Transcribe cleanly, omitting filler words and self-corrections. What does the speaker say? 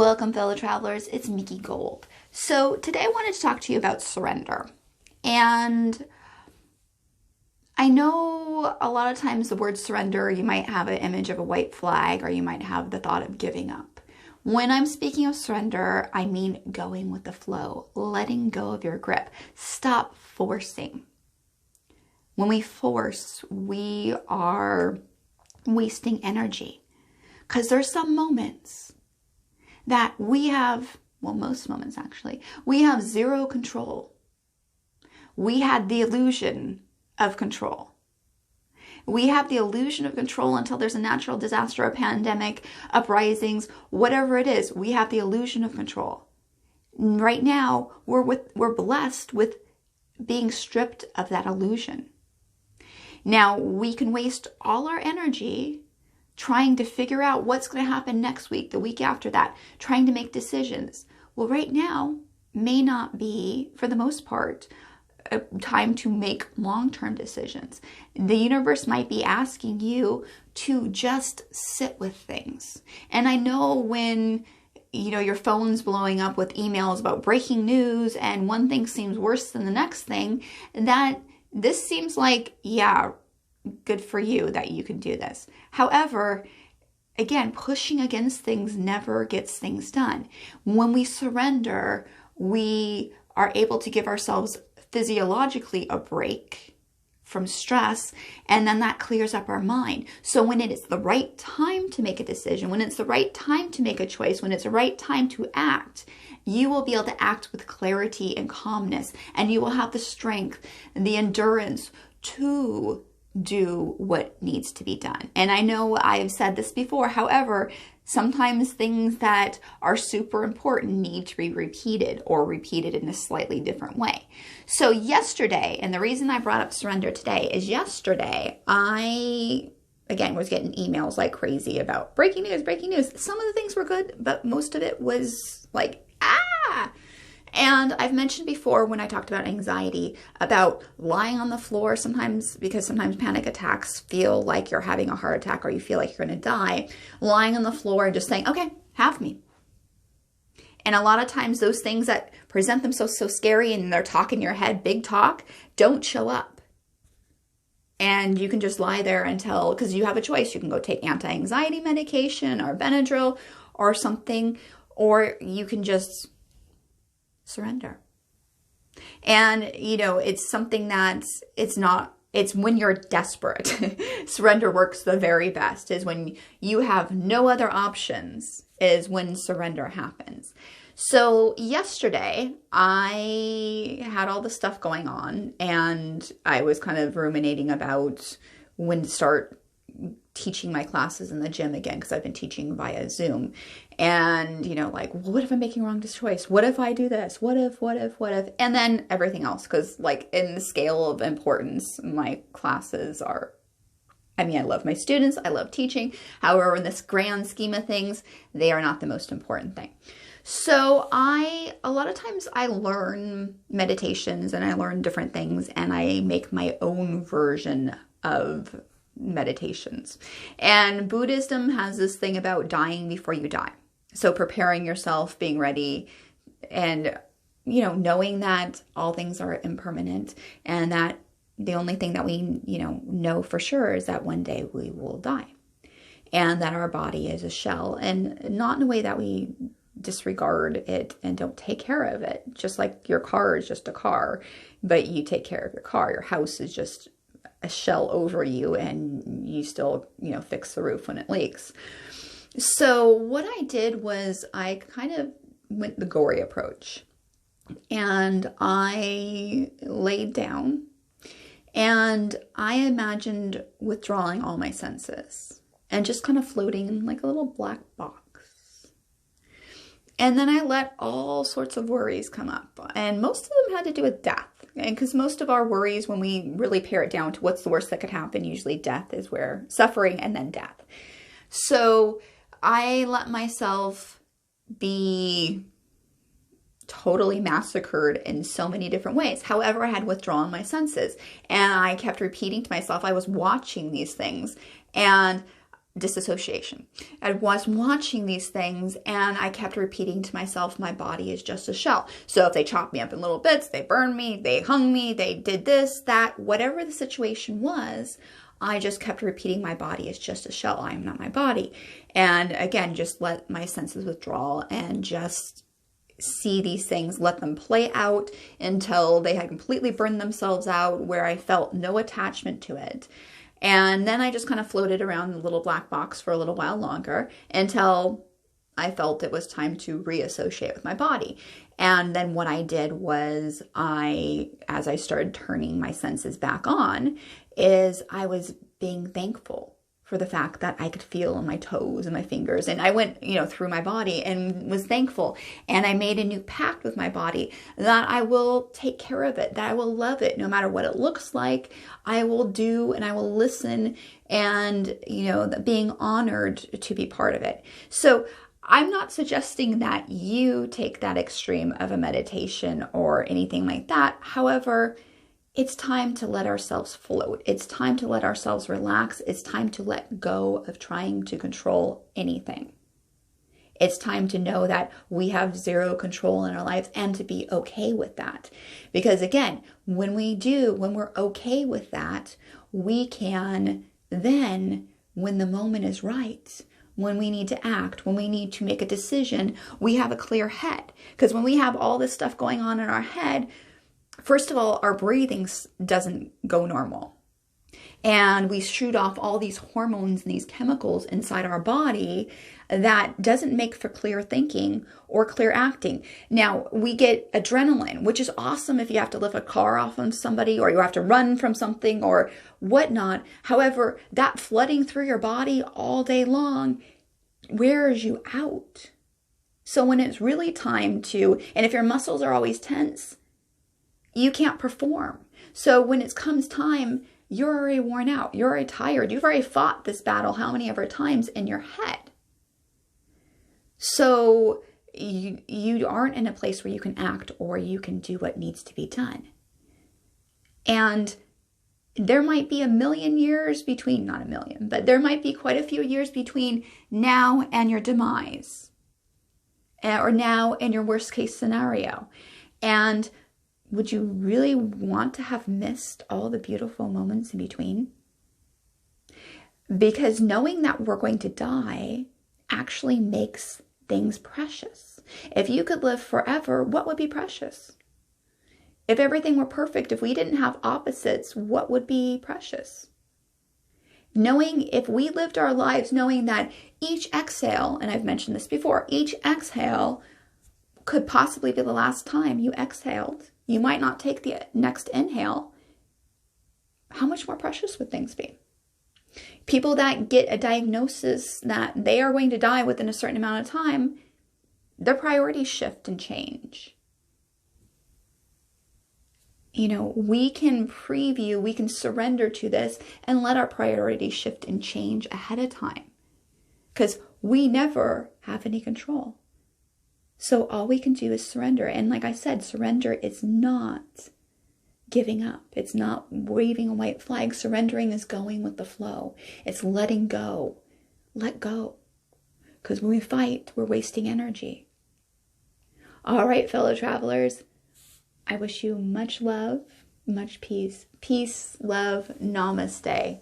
Welcome, fellow travelers. It's Mickey Gold. So today I wanted to talk to you about surrender. And I know a lot of times the word surrender, you might have an image of a white flag or you might have the thought of giving up. When I'm speaking of surrender, I mean going with the flow, letting go of your grip. Stop forcing. When we force, we are wasting energy. Because there's some moments that we have, well, most moments actually, we have zero control. We had the illusion of control. We have the illusion of control until there's a natural disaster, a pandemic, uprisings, whatever it is. We have the illusion of control. Right now, we're blessed with being stripped of that illusion. Now, we can waste all our energy trying to figure out what's going to happen next week, the week after that, trying to make decisions. Well, right now may not be, for the most part, a time to make long-term decisions. The universe might be asking you to just sit with things. And I know when your phone's blowing up with emails about breaking news and one thing seems worse than the next thing, that this seems like, yeah, good for you that you can do this. However, again, pushing against things never gets things done. When we surrender, we are able to give ourselves physiologically a break from stress, and then that clears up our mind. So when it is the right time to make a decision, when it's the right time to make a choice, when it's the right time to act, you will be able to act with clarity and calmness, and you will have the strength and the endurance to do what needs to be done. And I know I've said this before, however, sometimes things that are super important need to be repeated or repeated in a slightly different way. So yesterday, and the reason I brought up surrender today is yesterday, I, again, was getting emails like crazy about breaking news. Some of the things were good, but most of it was like, And I've mentioned before when I talked about anxiety, about lying on the floor sometimes, because sometimes panic attacks feel like you're having a heart attack or you feel like you're going to die. Lying on the floor and just saying, okay, have me. And a lot of times those things that present themselves so scary and they're talk in your head, big talk, don't show up. And you can just lie there until, because you have a choice. You can go take anti-anxiety medication or Benadryl or something, or you can just surrender. And, it's something that it's when you're desperate. Surrender works the very best, is when you have no other options, is when surrender happens. So yesterday I had all this stuff going on and I was kind of ruminating about when to start teaching my classes in the gym again, because I've been teaching via Zoom. And, what if I'm making a wrong choice? What if I do this? What if? And then everything else, because in the scale of importance, my classes are, I love my students, I love teaching. However, in this grand scheme of things, they are not the most important thing. So a lot of times I learn meditations and I learn different things and I make my own version of meditations. And Buddhism has this thing about dying before you die. So preparing yourself, being ready, and, knowing that all things are impermanent and that the only thing that we, know for sure is that one day we will die and that our body is a shell, and not in a way that we disregard it and don't take care of it. Just like your car is just a car, but you take care of your car. Your house is just a shell over you and you still, fix the roof when it leaks. So what I did was I kind of went the gory approach and I laid down and I imagined withdrawing all my senses and just kind of floating in like a little black box. And then I let all sorts of worries come up, and most of them had to do with death. And because most of our worries, when we really pare it down to what's the worst that could happen, usually death is where suffering and then death. So I let myself be totally massacred in so many different ways. However, I had withdrawn my senses and I kept repeating to myself, I was watching these things and disassociation. I was watching these things and I kept repeating to myself, my body is just a shell. So if they chopped me up in little bits, they burned me, they hung me, they did this, that, whatever the situation was, I just kept repeating, my body is just a shell. I am not my body. And again, just let my senses withdraw and just see these things, let them play out until they had completely burned themselves out, where I felt no attachment to it. And then I just kind of floated around the little black box for a little while longer until I felt it was time to reassociate with my body. And then what I did was as I started turning my senses back on, is I was being thankful for the fact that I could feel on my toes and my fingers. And I went, through my body and was thankful. And I made a new pact with my body that I will take care of it, that I will love it no matter what it looks like. I will do and I will listen, and, being honored to be part of it. So I'm not suggesting that you take that extreme of a meditation or anything like that. However, it's time to let ourselves float. It's time to let ourselves relax. It's time to let go of trying to control anything. It's time to know that we have zero control in our lives and to be okay with that. Because again, when we're okay with that, we can then, when the moment is right, when we need to act, when we need to make a decision, we have a clear head. Because when we have all this stuff going on in our head, first of all, our breathing doesn't go normal. And we shoot off all these hormones and these chemicals inside our body that doesn't make for clear thinking or clear acting. Now, we get adrenaline, which is awesome if you have to lift a car off of somebody or you have to run from something or whatnot. However, that flooding through your body all day long wears you out. So when it's really time to, and if your muscles are always tense, you can't perform. So when it comes time, you're already worn out. You're already tired. You've already fought this battle how many ever times in your head. So you aren't in a place where you can act or you can do what needs to be done. And there might be a million years between, not a million, but there might be quite a few years between now and your demise, or now and your worst case scenario. And would you really want to have missed all the beautiful moments in between? Because knowing that we're going to die actually makes things precious. If you could live forever, what would be precious? If everything were perfect, if we didn't have opposites, what would be precious? Knowing, if we lived our lives knowing that each exhale, and I've mentioned this before, each exhale could possibly be the last time you exhaled. You might not take the next inhale. How much more precious would things be? People that get a diagnosis that they are going to die within a certain amount of time, their priorities shift and change. We can preview, we can surrender to this and let our priorities shift and change ahead of time. Because we never have any control. So all we can do is surrender. And like I said, surrender is not giving up. It's not waving a white flag. Surrendering is going with the flow. It's letting go. Let go. Because when we fight, we're wasting energy. All right, fellow travelers, I wish you much love, much peace. Peace, love, namaste.